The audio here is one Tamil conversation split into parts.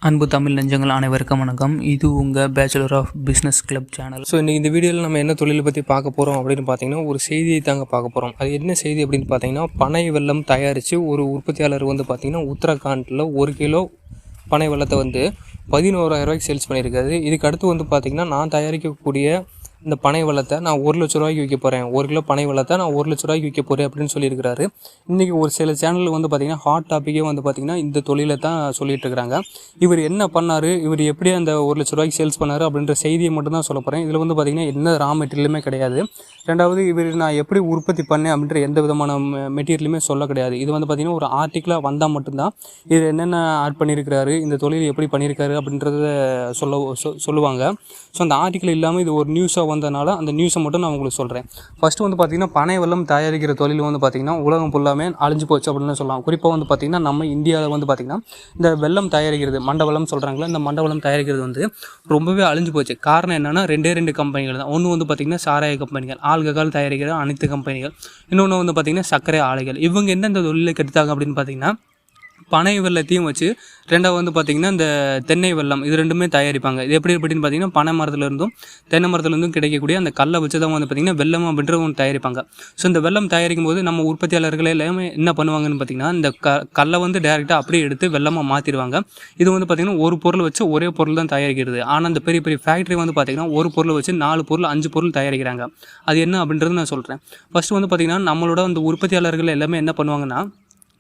அன்பு தமிழ் நெஞ்சங்கள் அனைவருக்கும் வணக்கம். இது உங்கள் bachelor of business club channel. So இன்றைக்கி இந்த வீடியோவில் நம்ம என்ன தொழிலை பற்றி பார்க்க போகிறோம் அப்படின்னு பார்த்தீங்கன்னா, ஒரு செய்தியை தாங்க பார்க்க போகிறோம். அது என்ன செய்தி அப்படின்னு பார்த்தீங்கன்னா, பனை வெல்லம் தயாரித்து ஒரு உற்பத்தியாளர் பார்த்திங்கன்னா உத்தரகாண்டில் 1 கிலோ பனை வெல்லத்தை 11,000 சேல்ஸ் பண்ணியிருக்காரு. இதுக்கு அடுத்து பார்த்திங்கன்னா, நான் தயாரிக்கக்கூடிய இந்த பனை வெல்லத்தை நான் 1 லட்ச ரூபாய்க்கு விற்க போகிறேன், 1 கிலோ பனை வெல்லத்தை நான் 1 லட்ச ரூபாய்க்கு விற்க போகிறேன் அப்படின்னு சொல்லியிருக்கிறாரு. இன்றைக்கி ஒரு சில சேனல் பார்த்திங்கன்னா ஹாட் டாப்பிக்கே பார்த்திங்கன்னா இந்த தொழிலை தான் சொல்லிட்டு இருக்கிறாங்க. இவர் என்ன பண்ணார், இவர் எப்படி அந்த 1 லட்ச ரூபாய்க்கு சேல்ஸ் பண்ணார் அப்படின்ற செய்தியை மட்டும் தான் சொல்ல போகிறேன். இதில் பார்த்திங்கன்னா என்ன ரா மெட்டீரியலுமே கிடையாது. ரெண்டாவது, இவர் நான் எப்படி உற்பத்தி பண்ணேன் அப்படின்ற எந்த விதமான மெட்டீரியலுமே சொல்ல கிடையாது. இது பார்த்திங்கன்னா ஒரு ஆர்டிக்கலாக வந்தால் மட்டும்தான் இது என்னென்ன ஆட் பண்ணியிருக்கிறாரு, இந்த தொழில் எப்படி பண்ணியிருக்காரு அப்படின்றத சொல்லுவாங்க. ஸோ அந்த ஆர்டிக்கல் இல்லாமல் இது ஒரு நியூஸாக வந்ததுனால அந்த நியூஸை மட்டும் நான் உங்களுக்கு சொல்கிறேன். ஃபஸ்ட்டு பார்த்திங்கன்னா பனை வெல்லம் தயாரிக்கிற தொழில் பார்த்திங்கன்னா உலகம் ஃபுல்லாமே அழிஞ்சு போச்சு அப்படின்னு சொல்லலாம். குறிப்பாக பார்த்திங்கன்னா நம்ம இந்தியாவில் பார்த்திங்கன்னா இந்த வெல்லம் தயாரிக்கிறது, மண்டவெல்லம் சொல்கிறாங்களா, இந்த மண்டவெல்லம் தயாரிக்கிறது ரொம்பவே அழிஞ்சு போச்சு. காரணம் என்னென்னா 2 கம்பெனிகள் தான். ஒன்று பார்த்திங்கன்னா சாராய கம்பெனிகள், ஆல்கஹால் தயாரிக்கிற அனைத்து கம்பெனிகள். இன்னொன்று பார்த்திங்கன்னா சர்க்கரை ஆலைகள். இவங்க எந்தெந்த தொழிலை கெடுத்தாங்க அப்படின்னு பார்த்திங்கன்னா, பனை வெல்லத்தையும் வச்சு ரெண்டாவது பார்த்திங்கன்னா இந்த தென்னை வெல்லம், இது ரெண்டுமே தயாரிப்பாங்க. இது எப்படி அப்படின்னு பார்த்திங்கன்னா, பனை மரத்துலேருந்தும் தென்னை மரத்துலேருந்தும் கிடைக்கக்கூடிய அந்த கல்லை வச்சு தான் பார்த்திங்கன்னா வெல்லம் அப்படின்ற ஒன்று தயாரிப்பாங்க. ஸோ இந்த வெல்லம் தயாரிக்கும் போது நம்ம உற்பத்தியாளர்கள் எல்லாமே என்ன பண்ணுவாங்கன்னு பார்த்திங்கன்னா, இந்த கல்லை டேரெக்டாக அப்படியே எடுத்து வெல்லமாக மாற்றிடுவாங்க. இது பார்த்திங்கன்னா ஒரு பொருள் வச்சு ஒரே பொருள் தான் தயாரிக்கிறது. ஆனால் அந்த பெரிய பெரிய ஃபேக்ட்ரி பார்த்திங்கன்னா ஒரு பொருளை வச்சு 4 பொருள் 5 பொருள் தயாரிக்கிறாங்க. அது என்ன அப்படின்றது நான் சொல்கிறேன். ஃபஸ்ட்டு பார்த்திங்கன்னா நம்மளோட அந்த உற்பத்தியாளர்கள் எல்லாமே என்ன பண்ணுவாங்கன்னா,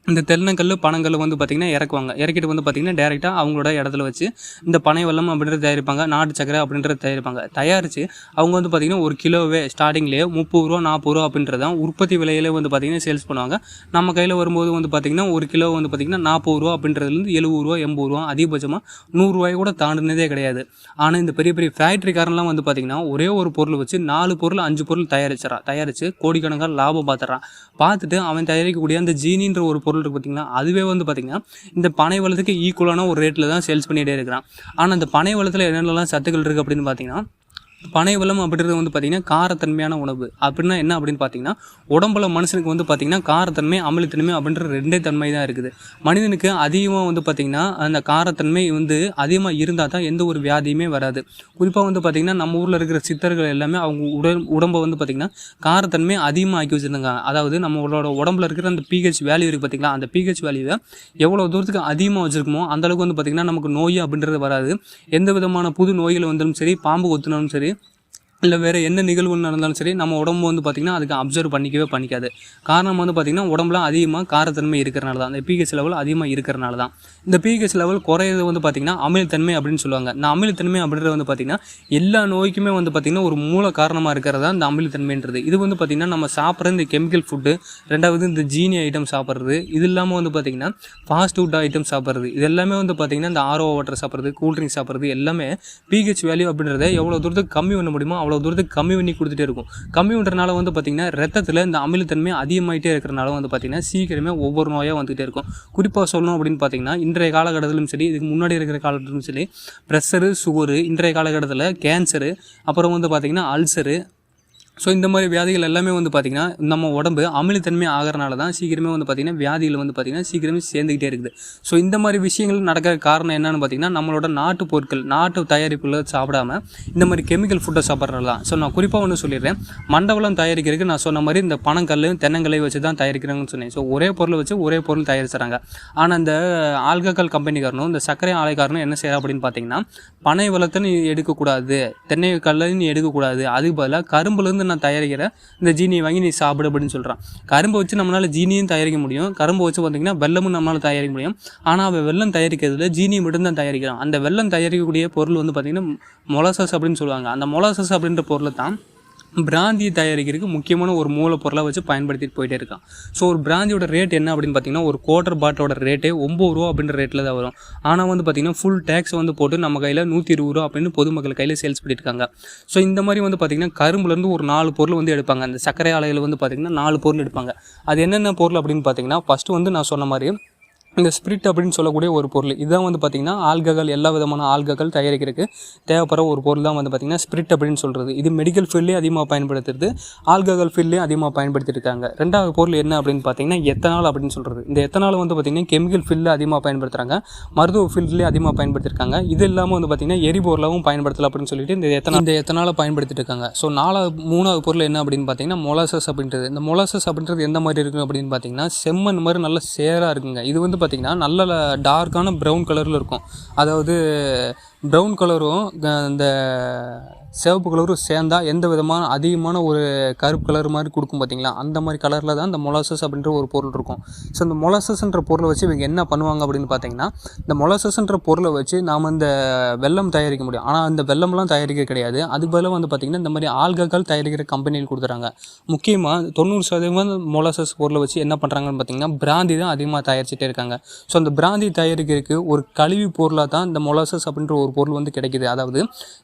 இந்த தென்னங்கல் பனங்கல் பார்த்திங்கன்னா இறக்குவாங்க. இறக்கிட்டு பார்த்திங்கன்னா டேரெக்டாக அவங்களோட இடத்துல வச்சு இந்த பனை வெல்லம் அப்படின்றத தயாரிப்பாங்க, நாட்டு சக்கரை அப்படின்றத தயாரிப்பாங்க. தயாரித்து அவங்க பார்த்திங்கன்னா ஒரு கிலோவே ஸ்டார்டிங்லேயே 30 ரூபா 40 ரூபா அப்படின்றதான் உற்பத்தி விலையிலே பார்த்திங்கன்னா சேல்ஸ் பண்ணுவாங்க. நம்ம கையில் வரும்போது பார்த்திங்கன்னா ஒரு கிலோ பார்த்திங்கன்னா 40 ரூபா அப்படின்றதுலேருந்து 70 ரூபா 80 ரூபா, அதிகபட்சமாக 100 ரூபாய் கூட தாண்டினதே கிடையாது. ஆனால் இந்த பெரிய பெரிய ஃபேக்ட்ரிக்காரன்லாம் பார்த்திங்கன்னா ஒரே ஒரு பொருள் வச்சு 4 பொருள் 5 பொருள் தயாரித்து கோடிக்கணக்கான லாபம் பார்த்துட்டு அவன் தயாரிக்கக்கூடிய அந்த ஜீனின்ற ஒரு பொருள் பார்த்தீங்கன்னா அதுவே பார்த்தீங்கன்னா இந்த பனை வெல்லத்துக்கு ஈக்குவலான ஒரு ரேட்டில் தான் சேல்ஸ் பண்ணிகிட்டே இருக்கிறான். ஆனால் அந்த பனை வெல்லத்தில் என்னென்னலாம் சத்துக்கள் இருக்குது அப்படின்னு பார்த்தீங்கன்னா, பனை வெல்லம் அப்படின்றது பார்த்திங்கன்னா காரத்தன்மையான உணவு. அப்படின்னா என்ன அப்படின்னு பார்த்தீங்கன்னா, உடம்புல மனுஷனுக்கு பார்த்திங்கன்னா காரத்தன்மை அமிலத்தன்மை அப்படின்ற 2 தன்மை தான் இருக்குது. மனிதனுக்கு அதிகமாக பார்த்திங்கன்னா அந்த காரத்தன்மை அதிகமாக இருந்தால் தான் எந்த ஒரு வியாதியுமே வராது. குறிப்பாக பார்த்திங்கன்னா நம்ம ஊரில் இருக்கிற சித்தர்கள் எல்லாமே அவங்க உடம்பை பார்த்திங்கன்னா காரத்தன்மை அதிகமாக ஆக்கி வச்சுருந்தாங்க. அதாவது நம்மளோட உடம்புல இருக்கிற அந்த pH வேல்யூ இருக்குது பார்த்திங்களா, அந்த pH வேல்யூவை எவ்வளோ தூரத்துக்கு அதிகமாக வச்சுருக்குமோ அந்தளவுக்கு பார்த்திங்கன்னா நமக்கு நோய் அப்படின்றது வராது. எந்த விதமான புது நோய்கள் வந்தாலும் சரி, பாம்பு கொத்தினாலும் சரி, இல்லை வேறு என்ன நிகழ்வு நடந்தாலும் சரி, நம்ம உடம்பு பார்த்திங்கன்னா அதுக்கு அப்சர்வ் பண்ணிக்காது. காரணம் பார்த்திங்கன்னா உடம்புல அதிகமாக காரத்தன்மை இருக்கிறனால தான், அந்த pH லெவல் அதிகமாக இருக்கிறனால தான். இந்த pH லெவல் குறையிறது பார்த்திங்கன்னா அமிலத்தன்மை அப்படின்னு சொல்லுவாங்க. இந்த அமிலத்தன்மை அப்படின்றது பார்த்திங்கன்னா எல்லா நோய்க்குமே பார்த்திங்கன்னா ஒரு மூல காரணமாக இருக்கிறதா இந்த அமிலத்தன்மைன்றது. இது பார்த்திங்கன்னா நம்ம சாப்பிட்ற இந்த கெமிக்கல் ஃபுட்டு, ரெண்டாவது இந்த ஜீனி ஐட்டம் சாப்பிட்றது, இது இல்லாமல் பார்த்திங்கன்னா ஃபாஸ்ட் ஃபுட் ஐட்டம் சாப்பிட்றது, இது எல்லாமே பார்த்திங்கன்னா இந்த ஆர்ஓ வாட்டர் சாப்பிட்றது, கூல்ட்ரிங்க் சாப்பிட்றது எல்லாமே pH வேல்யூ அப்படின்றத எவ்வளோ தூரத்துக்கு கம்மி பண்ண முடியுமோ அவ்வளோ தூரத்துக்கு கம்மி பண்ணி கொடுத்துட்டே இருக்கும். கம்மி பண்ணுறனால பார்த்திங்கன்னா ரத்தத்தில் இந்த அமிலத்தன்மை அதிகமாகிட்டே இருக்கிறனால பார்த்திங்கன்னா சீக்கிரமே ஒவ்வொரு நோயாக வந்துகிட்டே இருக்கும். குறிப்பாக சொல்லணும் அப்படின்னு பார்த்திங்கன்னா இன்றைய காலகட்டத்திலும் சரி, இதுக்கு முன்னாடி இருக்கிற காலகட்டத்திலும் சரி, ப்ரெஷரு, சுகரு, இன்றைய காலகட்டத்தில் கேன்சரு, அப்புறம் பார்த்திங்கன்னா அல்சரு, ஸோ இந்த மாதிரி வியாதிகள் எல்லாமே பார்த்திங்கன்னா நம்ம உடம்பு அமிலத்தன்மை ஆகிறனால தான் சீக்கிரமே பார்த்திங்கன்னா வியாதிகள் பார்த்திங்கன்னா சீக்கிரமே சேர்ந்துக்கிட்டே இருக்குது. ஸோ இந்த மாதிரி விஷயங்கள் நடக்கிற காரணம் என்னென்னு பார்த்திங்கன்னா நம்மளோட நாட்டு பொருட்கள், நாட்டு தயாரிப்புகளை சாப்பிடாமல் இந்த மாதிரி கெமிக்கல் ஃபுட்டை சாப்பிட்றதுல தான். ஸோ நான் குறிப்பாக சொல்லிடுறேன், மண்டவெல்லம் தயாரிக்கிறதுக்கு நான் சொன்ன மாதிரி இந்த பனங்கல்லையும் தென்னங்கல்லையும் வச்சு தான் தயாரிக்கிறாங்கன்னு சொன்னேன். ஸோ ஒரே பொருளை வச்சு ஒரே பொருள் தயாரிச்சுறாங்க. ஆனால் இந்த ஆல்கஹால் கம்பெனிக்காரனும் இந்த சர்க்கரை ஆலைக்காரனும் என்ன செய்யறா அப்படின்னு பார்த்திங்கன்னா, பனை வெல்லத்தை நீ எடுக்கக்கூடாது, தென்னை கல்லை நீ எடுக்கக்கூடாது, அதுக்கு பதிலாக கரும்புலேருந்து நான் தயாரிக்கிற இந்த ஜீனியை வாங்கி நீ சாப்பிடு அப்படின்னு சொல்கிறான். கரும்பை வச்சு நம்மளால் ஜீனியும் தயாரிக்க முடியும், கரும்பை வச்சு பார்த்திங்கன்னா வெல்லமும் நம்மளால் தயாரிக்க முடியும். ஆனால் அவன் வெல்லம் தயாரிக்கிறதுல ஜீனியை மட்டும்தான் தயாரிக்கிறான். அந்த வெல்லம் தயாரிக்கக்கூடிய பொருள் பார்த்திங்கன்னா மொலாசஸ் அப்படின்னு சொல்லுவாங்க. அந்த மொலாசஸ் அப்படின்ற பொருளை தான் பிராந்தியை தயாரிக்கிறதுக்கு முக்கியமான ஒரு மூலப்பொருளாக வச்சு பயன்படுத்திட்டு போயிட்டே இருக்கான். ஸோ ஒரு பிராந்தியோட ரேட் என்ன அப்படின்னு பார்த்தீங்கன்னா, ஒரு குவார்டர் பாட்டிலோட ரேட்டே 9 ரூபா அப்படின்ற ரேட்டில் தான் வரும். ஆனால் பார்த்தீங்கன்னா ஃபுல் டேக்ஸ் போட்டு நம்ம கையில் 120 ரூபா அப்படின்னு பொதுமக்கள் கையில் சேல்ஸ் பண்ணியிருக்காங்க. ஸோ இந்த மாதிரி பார்த்தீங்கன்னா கரும்புலேருந்து ஒரு 4 பொருள் எடுப்பாங்க. அந்த சர்க்கரை ஆலையில் பார்த்தீங்கன்னா 4 பொருள் எடுப்பாங்க. அது என்னென்ன பொருள் அப்படின்னு பார்த்தீங்கன்னா, ஃபஸ்ட்டு நான் சொன்ன மாதிரி இந்த ஸ்பிரிட் அப்படின்னு சொல்லக்கூடிய ஒரு பொருள் இதுதான் வந்து பார்த்திங்கன்னா ஆல்கஹால் எல்லா விதமான ஆல்கஹால் தயாரிக்கிறதுக்கு தேவைப்படுற ஒரு பொருள் தான் வந்து பார்த்திங்கன்னா ஸ்பிரிட் அப்படின்னு சொல்கிறது. இது மெடிக்கல் ஃபீல்ட்லேயும் அதிகமாக பயன்படுத்துறது, ஆல்கஹால் ஃபீல்ட்லேயும் அதிகமாக பயன்படுத்தியிருக்காங்க. ரெண்டாவது பொருள் என்ன அப்படின்னு பார்த்தீங்கன்னா எத்தனால் அப்படின்னு சொல்கிறது. இந்த எத்தனால் வந்து பார்த்திங்கன்னா கெமிக்கல் ஃபீல்டில் அதிகமாக பயன்படுத்துகிறாங்க, மருத்துவ ஃபீல்ட்லேயும் அதிகமாக பயன்படுத்தியிருக்காங்க. இது இல்லாமல் வந்து பார்த்திங்கன்னா எரிபொருளாகவும் பயன்படுத்தலாம் அப்படின்னு சொல்லிட்டு இந்த எத்தனாலை பயன்படுத்திட்டு இருக்காங்க. ஸோ மூணாவது பொருள் என்ன அப்படின்னு பார்த்தீங்கன்னா மொலாசஸ் அப்படின்றது. இந்த மொலாசஸ் அப்படின்றது எந்த மாதிரி இருக்குது அப்படின்னு பார்த்தீங்கன்னா செம்மண் மாதிரி நல்ல சேராக இருக்குங்க. இது வந்து பார்த்திங்கன்னா நல்ல டார்க்கான ப்ரௌன் கலரில் இருக்கும். அதாவது ப்ரௌன் கலரும் இந்த சிவப்பு கலரும் சேர்ந்தா எந்த விதமான அதிகமான ஒரு கருப்பு கலர் மாதிரி கொடுக்கும் பார்த்தீங்களா, அந்த மாதிரி கலரில் தான் இந்த மொலாசஸ் அப்படின்ற ஒரு பொருள் இருக்கும். ஸோ இந்த மொலாசஸ்ன்ற பொருளை வச்சு இவங்க என்ன பண்ணுவாங்க அப்படின்னு பார்த்தீங்கன்னா, இந்த மொலாசஸ்ன்ற பொருளை வச்சு நாம் இந்த வெல்லம் தயாரிக்க முடியும். ஆனால் அந்த வெல்லம்லாம் தயாரிக்க கிடையாது. அதுக்கு பதிலாக வந்து பார்த்திங்கன்னா இந்த மாதிரி ஆல்கஹால் தயாரிக்கிற கம்பெனியில் கொடுத்துறாங்க. முக்கியமாக 90% மொலாசஸ் பொருளை வச்சு என்ன பண்ணுறாங்கன்னு பார்த்தீங்கன்னா பிராந்தி தான் அதிகமாக தயாரிச்சுட்டே இருக்காங்க. ஸோ அந்த பிராந்தி தயாரிக்கிறதுக்கு ஒரு கழிவு பொருளாக தான் இந்த மொலாசஸ் அப்படின்ற ஒரு பொருள் வந்து கிடைக்குது. அதாவது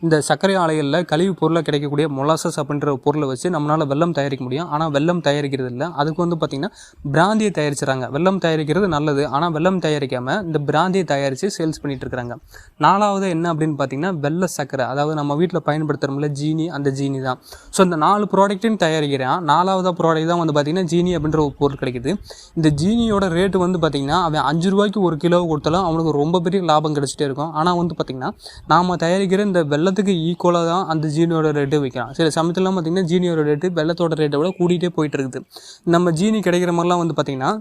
இந்த சர்க்கரை ஆலைகளில் கழிவு பொருளாக கிடைக்கக்கூடிய மொலாசஸ் அப்படின்ற பொருளை வச்சு நம்மளால் வெல்லம் தயாரிக்க முடியும். ஆனால் வெல்லம் தயாரிக்கிறது இல்லை, அதுக்கு வந்து பார்த்திங்கன்னா பிராந்தியை தயாரிச்சுறாங்க. வெல்லம் தயாரிக்கிறது நல்லது, ஆனால் வெல்லம் தயாரிக்காமல் இந்த பிராந்தியை தயாரித்து சேல்ஸ் பண்ணிகிட்டு இருக்கிறாங்க. நாலாவது என்ன அப்படின்னு பார்த்தீங்கன்னா வெள்ளை சர்க்கரை, அதாவது நம்ம வீட்டில் பயன்படுத்துகிறோம்ல ஜீனி, அந்த ஜீனி தான். ஸோ இந்த 4 ப்ராடக்ட்டையும் தயாரிக்கிறேன். 4வது ப்ராடக்ட் தான் வந்து பார்த்திங்கன்னா ஜீனி அப்படின்ற ஒரு பொருள் கிடைக்குது. இந்த ஜீனியோட ரேட்டு வந்து பார்த்திங்கன்னா அவன் 5 ரூபாய்க்கு 1 கிலோ கொடுத்தாலும் அவனுக்கு ரொம்ப பெரிய லாபம் கிடச்சிட்டே இருக்கும். ஆனால் வந்து பார்த்திங்கன்னா நாம் தயாரிக்கிற இந்த வெள்ளத்துக்கு ஈக்குவலாக தான் அந்த ஜீனியோட ரேட்டு விற்கிறான். சில சமயத்துலாம் பார்த்திங்கன்னா ஜீனியோட ரேட்டு வெள்ளத்தோட ரேட்டை விட கூட்டிகிட்டே போயிட்டு இருக்குது. நம்ம ஜீனி கிடைக்கிற மாதிரிலாம் வந்து பார்த்திங்கன்னா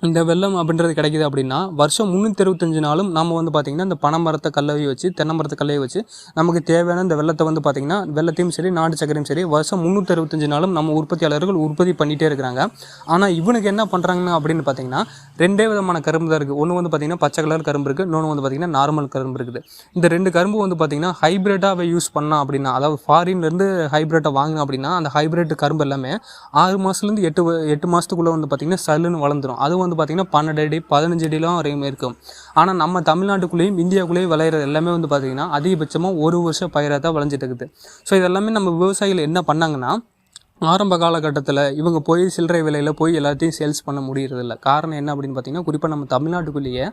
இந்த வெல்லம் அப்படின்றது கிடைக்கிது அப்படின்னா வருஷம் 365 நாளும் நம்ம வந்து பார்த்திங்கன்னா இந்த பனை மரத்தை கல்லவி வச்சு, தென்னை மரத்தை கல்லையை வச்சு நமக்கு தேவையான இந்த வெள்ளத்தை வந்து பார்த்திங்கன்னா வெள்ளத்தையும் சரி நாட்டு சக்கரையும் சரி வருஷம் 365 நாளும் நம்ம உற்பத்தியாளர்கள் உற்பத்தி பண்ணிகிட்டே இருக்கிறாங்க. ஆனால் இவனுக்கு என்ன பண்ணுறாங்கன்னா அப்படின்னு பார்த்திங்கன்னா 2 விதமான கரும்பு தான் இருக்குது. ஒன்று வந்து பார்த்திங்கன்னா பச்சை கலர் கரும்பு இருக்குது, இன்னொன்று வந்து பார்த்திங்கன்னா நார்மல் கரும்பு இருக்குது. இந்த 2 கரும்பு வந்து பார்த்திங்கன்னா ஹைப்ரிட்டாக யூஸ் பண்ணால் அப்படின்னா, அதாவது ஃபாரின்லேருந்து ஹைப்ரிட்டை வாங்கினா அப்படின்னா அந்த ஹைப்ரிட் கரும்பு எல்லாமே 6 மாதத்துலேருந்து 8 மாதத்துக்குள்ளே வந்து பார்த்திங்கன்னா சல்லுன்னு வளர்ந்துடும். அது வந்து பார்த்திங்கன்னா 12 அடி 15 அடிலாம் வரையும் இருக்கும். ஆனால் நம்ம தமிழ்நாட்டுக்குள்ளேயும் இந்தியாவுக்குள்ளேயும் விளையிறது எல்லாமே வந்து பார்த்திங்கன்னா அதிகபட்சமாக 1 வருஷம் பயிராக தான் விளைஞ்சிட்டு இருக்குது. ஸோ இதெல்லாமே நம்ம விவசாயிகள் என்ன பண்ணாங்கன்னா ஆரம்ப காலகட்டத்தில் இவங்க போய் சில்லறை விலையில் போய் எல்லாத்தையும் சேல்ஸ் பண்ண முடியறதில்ல. காரணம் என்ன அப்படின்னு பார்த்திங்கன்னா குறிப்பாக நம்ம தமிழ்நாட்டுக்குள்ளேயே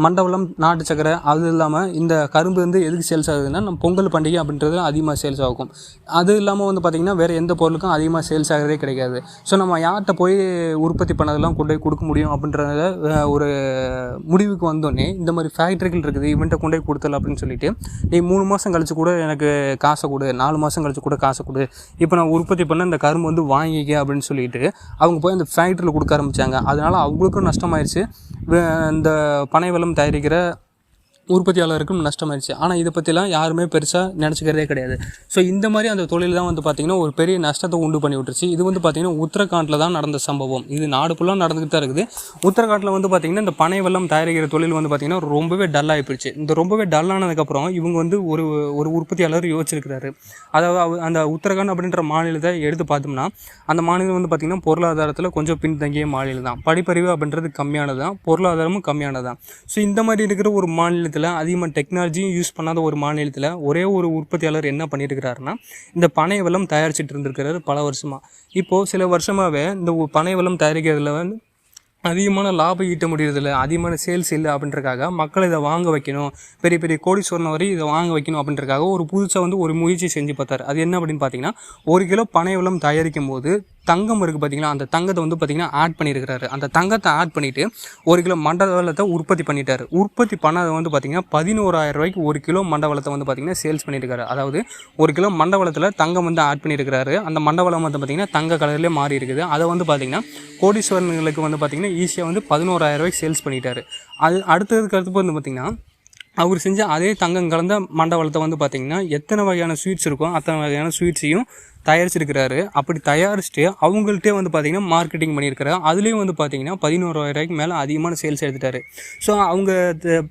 மண்டவளம், நாட்டு சக்கரை, அது இல்லாமல் இந்த கரும்பு வந்து எதுக்கு சேல்ஸ் ஆகுதுன்னா நம்ம பொங்கல் பண்டிகை அப்படின்றது அதிகமாக சேல்ஸ் ஆகும். அது இல்லாமல் வந்து பார்த்திங்கன்னா வேறு எந்த பொருளுக்கும் அதிகமாக சேல்ஸ் ஆகிறதே கிடைக்காது. ஸோ நம்ம யார்கிட்ட போய் உற்பத்தி பண்ணதெல்லாம் கொண்டு போய் கொடுக்க முடியும் அப்படின்றத ஒரு முடிவுக்கு வந்தோடனே இந்த மாதிரி ஃபேக்ட்ரிகள் இருக்குது, இவன்ட்ட கொண்டு போய் கொடுத்தல அப்படின்னு சொல்லிட்டு நீ 3 மாதம் கழிச்சு கூட எனக்கு காசை கொடு, 4 மாதம் கழிச்சு கூட காசை கொடு, இப்போ நான் உற்பத்தி பண்ண இந்த கரும்பு வந்து வாங்கிக்க அப்படின்னு சொல்லிட்டு அவங்க போய் அந்த ஃபேக்ட்ரியில் கொடுக்க ஆரம்பித்தாங்க. அதனால் அவங்களுக்கும் நஷ்டமாயிருச்சு, இந்த பனை வெல்லம் தயாரிக்கிற உற்பத்தியாளருக்கும் நஷ்டமாயிடுச்சு. ஆனால் இதை பற்றிலாம் யாருமே பெருசாக நினச்சிக்கிறதே கிடையாது. ஸோ இந்த மாதிரி அந்த தொழில் தான் வந்து பார்த்திங்கன்னா ஒரு பெரிய நஷ்டத்தை உண்டு பண்ணி விட்டுருச்சு. இது வந்து பார்த்திங்கன்னா உத்தரகாண்டில் தான் நடந்த சம்பவம். இது நாடு ஃபுல்லாக நடந்துகிட்டு தான் இருக்குது. உத்தரகாண்டில் வந்து பார்த்திங்கன்னா இந்த பனை வெல்லம் தயாரிக்கிற தொழில் வந்து பார்த்திங்கன்னா ரொம்பவே டல்லாகி போயிடுச்சு. இந்த ரொம்பவே டல்லானதுக்கப்புறம் இவங்க வந்து ஒரு உற்பத்தியாளர் யோசிச்சிருக்கிறாரு. அதாவது அந்த உத்தரகாண்ட் அப்படின்ற மாநிலத்தை எடுத்து பார்த்தோம்னா அந்த மாநிலம் வந்து பார்த்திங்கன்னா பொருளாதாரத்தில் கொஞ்சம் பின்தங்கிய மாநிலம் தான். படிப்பறிவு அப்படின்றது கம்மியானது தான், பொருளாதாரமும் கம்மியானது தான். ஸோ இந்த மாதிரி இருக்கிற ஒரு மாநிலத்தில் அதிகமாக டெக்னாலஜியும் யூஸ் பண்ணாத ஒரு மாநிலத்தில் ஒரே ஒரு உற்பத்தியாளர் என்ன பண்ணியிருக்கிறாருன்னா இந்த பனை வெல்லம் தயாரிச்சுட்டு இருந்திருக்கிறாரு பல வருஷமாக. இப்போது சில வருஷமாகவே இந்த பனை வெல்லம் தயாரிக்கிறதுல வந்து அதிகமான லாபம் ஈட்ட முடியறதில்ல, அதிகமான சேல்ஸ் இல்லை அப்படின்றக்காக மக்களை இதை வாங்க வைக்கணும், பெரிய பெரிய கோடீஸ்வரன் வரை இதை வாங்க வைக்கணும் அப்படின்றக்காக ஒரு புதுசாக வந்து ஒரு முயற்சி செஞ்சு பார்த்தார். அது என்ன அப்படின்னு பார்த்தீங்கன்னா 1 கிலோ பனை வெல்லம் தயாரிக்கும் போது தங்கம் இருக்குது பார்த்திங்களா, அந்த தங்கத்தை வந்து பார்த்திங்கன்னா ஆட் பண்ணியிருக்கிறாரு. அந்த தங்கத்தை ஆட் பண்ணிவிட்டு 1 கிலோ மண்டவளத்தை உற்பத்தி பண்ணிட்டார். உற்பத்தி பண்ணதை வந்து பார்த்திங்கன்னா 11,000 ரூபாய்க்கு 1 கிலோ மண்டவளத்தை வந்து பார்த்திங்கன்னா சேல்ஸ் பண்ணியிருக்காரு. அதாவது 1 கிலோ மண்டவளத்தில் தங்கம் வந்து ஆட் பண்ணியிருக்கிறாரு. அந்த மண்டவளம் வந்து பார்த்திங்கன்னா தங்க கலர்லேயே மாறி இருக்குது. அதை வந்து பார்த்திங்கன்னா கோடீஸ்வரனுங்களுக்கு வந்து பார்த்திங்கன்னா ஈஸியாக வந்து 11,000 ரூபாய்க்கு சேல்ஸ் பண்ணிட்டார். அது அடுத்ததுக்கு வந்து பார்த்திங்கன்னா அவர் செஞ்ச அதே தங்கம் கலந்த மண்டவளத்தை வந்து பார்த்திங்கன்னா எத்தனை வகையான ஸ்வீட்ஸ் இருக்கோ அத்தனை வகையான ஸ்வீட்ஸையும் தயாரிச்சிருக்கிறாரு. அப்படி தயாரிச்சுட்டு அவங்கள்ட்டே வந்து பார்த்திங்கன்னா மார்க்கெட்டிங் பண்ணியிருக்கிறாரு. அதுலேயும் வந்து பார்த்திங்கன்னா 11,000 ரூபாய்க்கு மேலே அதிகமான சேல்ஸ் எடுத்துட்டார். ஸோ அவங்க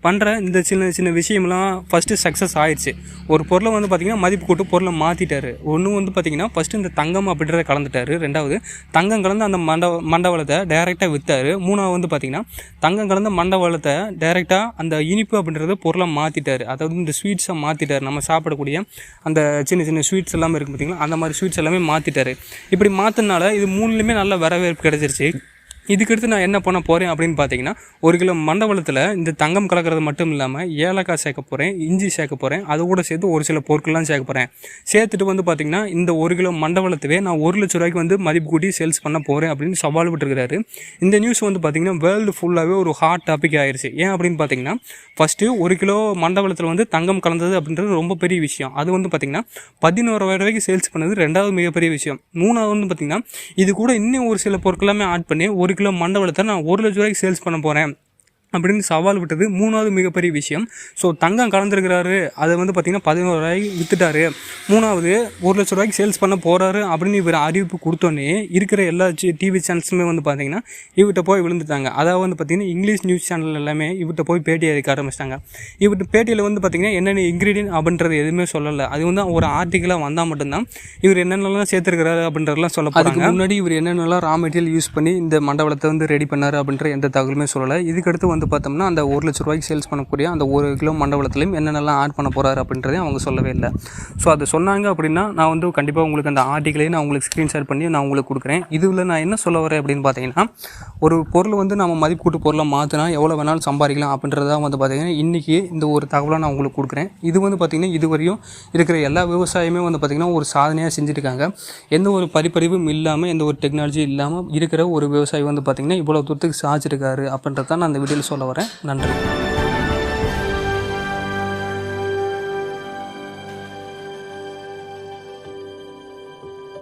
பண்ணுற இந்த சின்ன சின்ன விஷயம்லாம் ஃபஸ்ட்டு சக்ஸஸ் ஆயிடுச்சு. ஒரு பொருளை வந்து பார்த்திங்கன்னா மதிப்பு கூட்டு பொருளை மாற்றிட்டார். ஒன்று வந்து பார்த்திங்கன்னா ஃபஸ்ட்டு இந்த தங்கம் அப்படின்றத கலந்துட்டார். 2வது தங்கம் கலந்து அந்த மண்டவளத்தை டைரெக்டாக விற்றார். 3வது வந்து பார்த்திங்கன்னா தங்கம் கலந்த மண்டவளத்தை டைரெக்டாக அந்த இனிப்பு அப்படின்றத பொருளை மாற்றிட்டார். அதாவது இந்த ஸ்வீட்ஸை மாற்றிட்டார். நம்ம சாப்பிடக்கூடிய அந்த சின்ன சின்ன ஸ்வீட்ஸ் எல்லாமே இருக்குது பார்த்திங்கன்னா அந்த மாதிரி ஸ்வீட்ஸ் எல்லாமே மாற்றிட்டாரு. இப்படி மாற்றினால இது 3லையுமே நல்ல வரவேற்பு கிடச்சிருச்சு. இதுக்கடுத்து நான் என்ன பண்ண போகிறேன் அப்படின்னு பார்த்தீங்கன்னா, 1 கிலோ மண்டவளத்தில் இந்த தங்கம் கலக்கிறது மட்டும் இல்லாமல் ஏலக்காய் சேர்க்க போகிறேன், இஞ்சி சேர்க்க போகிறேன், அது கூட சேர்த்து ஒரு சில பொருட்கள்லாம் சேர்க்க போகிறேன். சேர்த்துட்டு வந்து பார்த்தீங்கன்னா, இந்த 1 கிலோ மண்டவளத்தவே நான் 1 லட்ச ரூபாய்க்கு வந்து மதிப்பு கூட்டி சேல்ஸ் பண்ண போகிறேன் அப்படின்னு சவால் விட்டுருக்காரு. இந்த நியூஸ் வந்து பார்த்தீங்கன்னா வேர்ல்டு ஃபுல்லாகவே ஒரு ஹாட் டாபிக் ஆயிடுச்சு. ஏன் அப்படின்னு பார்த்தீங்கன்னா, ஃபஸ்ட்டு 1 கிலோ மண்டவளத்தில் வந்து தங்கம் கலந்தது அப்படின்றது ரொம்ப பெரிய விஷயம். அது வந்து பார்த்தீங்கன்னா 11,000 ரூபாய்க்கு சேல்ஸ் பண்ணது 2வது மிகப்பெரிய விஷயம். 3வது வந்து பார்த்தீங்கன்னா, இது கூட இன்னும் ஒரு சில பொருட்களாமே ஆட் பண்ணி 1 கிலோ மண்டவளத்தை நான் 1 லட்ச ரூபாய்க்கு சேல்ஸ் பண்ண போகிறேன் அப்படின்னு சவால் விட்டது 3வது மிகப்பெரிய விஷயம். ஸோ தங்கம் கலந்துருக்கிறாரு, அதை வந்து பார்த்திங்கன்னா 11 ரூபாய்க்கு விற்றுட்டாரு. 3வது 1 லட்ச ரூபாய்க்கு சேல்ஸ் பண்ண போகிறாரு அப்படின்னு இவர் அறிவிப்பு கொடுத்தோன்னே இருக்கிற எல்லா டிவி சேனல்ஸுமே வந்து பார்த்திங்கன்னா இவர்கிட்ட போய் விழுந்துட்டாங்க. அதாவது வந்து பார்த்திங்கன்னா இங்கிலீஷ் நியூஸ் சேனல் எல்லாமே இவர்கிட்ட போய் பேட்டி அளிக்க ஆரம்பிச்சிட்டாங்க. இவர்கிட்ட பேட்டியில் வந்து பார்த்திங்கன்னா என்னென்ன இன்க்ரீடியன்ட் அப்படின்றது எதுவுமே சொல்லலை. அது வந்து ஒரு ஆர்டிக்கலாக வந்தால் மட்டும்தான் இவர் என்னென்னலாம் சேர்த்துருக்கிறாரு அப்படின்றதெல்லாம் சொல்ல போகிறாங்க. அதுக்கு முன்னாடி இவர் என்னென்னலாம் ரா மெட்டீரியல் யூஸ் பண்ணி இந்த மண்டவளத்தை வந்து ரெடி பண்ணார் அப்படின்ற எந்த தகவலுமே சொல்லலை. இதுக்கடுத்து வந்து பார்த்தோம்னா அந்த 1 லட்ச ரூபாய்க்கு சேல்ஸ் பண்ணக்கூடிய அந்த 1 கிலோ மண்டவளத்துலையும் என்னென்னலாம் ஆட் பண்ண போகிறாரு அப்படின்றதையும் அவங்க சொல்லவே இல்லை. ஸோ அதை சொன்னாங்க அப்படின்னா நான் வந்து கண்டிப்பாக உங்களுக்கு அந்த ஆர்டிக்கலையும் நான் உங்களுக்கு ஸ்க்ரீன்ஷாட் பண்ணி நான் உங்களுக்கு கொடுக்குறேன். இதில் நான் என்ன சொல்ல வரேன் அப்படின்னு பார்த்தீங்கன்னா, ஒரு பொருள் வந்து நம்ம மதிப்பு கூட்டு பொருளை மாற்றினா எவ்வளோ வேணாலும் சம்பாதிக்கலாம் அப்படின்றதான் வந்து பார்த்திங்கன்னா இன்றைக்கி இந்த ஒரு தகவலை நான் உங்களுக்கு கொடுக்குறேன். இது வந்து பார்த்திங்கன்னா இதுவரையும் இருக்கிற எல்லா விவசாயமே வந்து பார்த்திங்கன்னா ஒரு சாதனையாக செஞ்சுருக்காங்க. எந்த ஒரு படிப்பறிவும் இல்லாமல் எந்த ஒரு டெக்னாலஜி இல்லாமல் இருக்கிற ஒரு விவசாயி வந்து பார்த்திங்கன்னா இவ்வளோ தூரத்துக்கு சாதிச்சிருக்காரு அப்படின்றத நான் அந்த வீடியோவில் சொல்ல வரேன். நன்றி.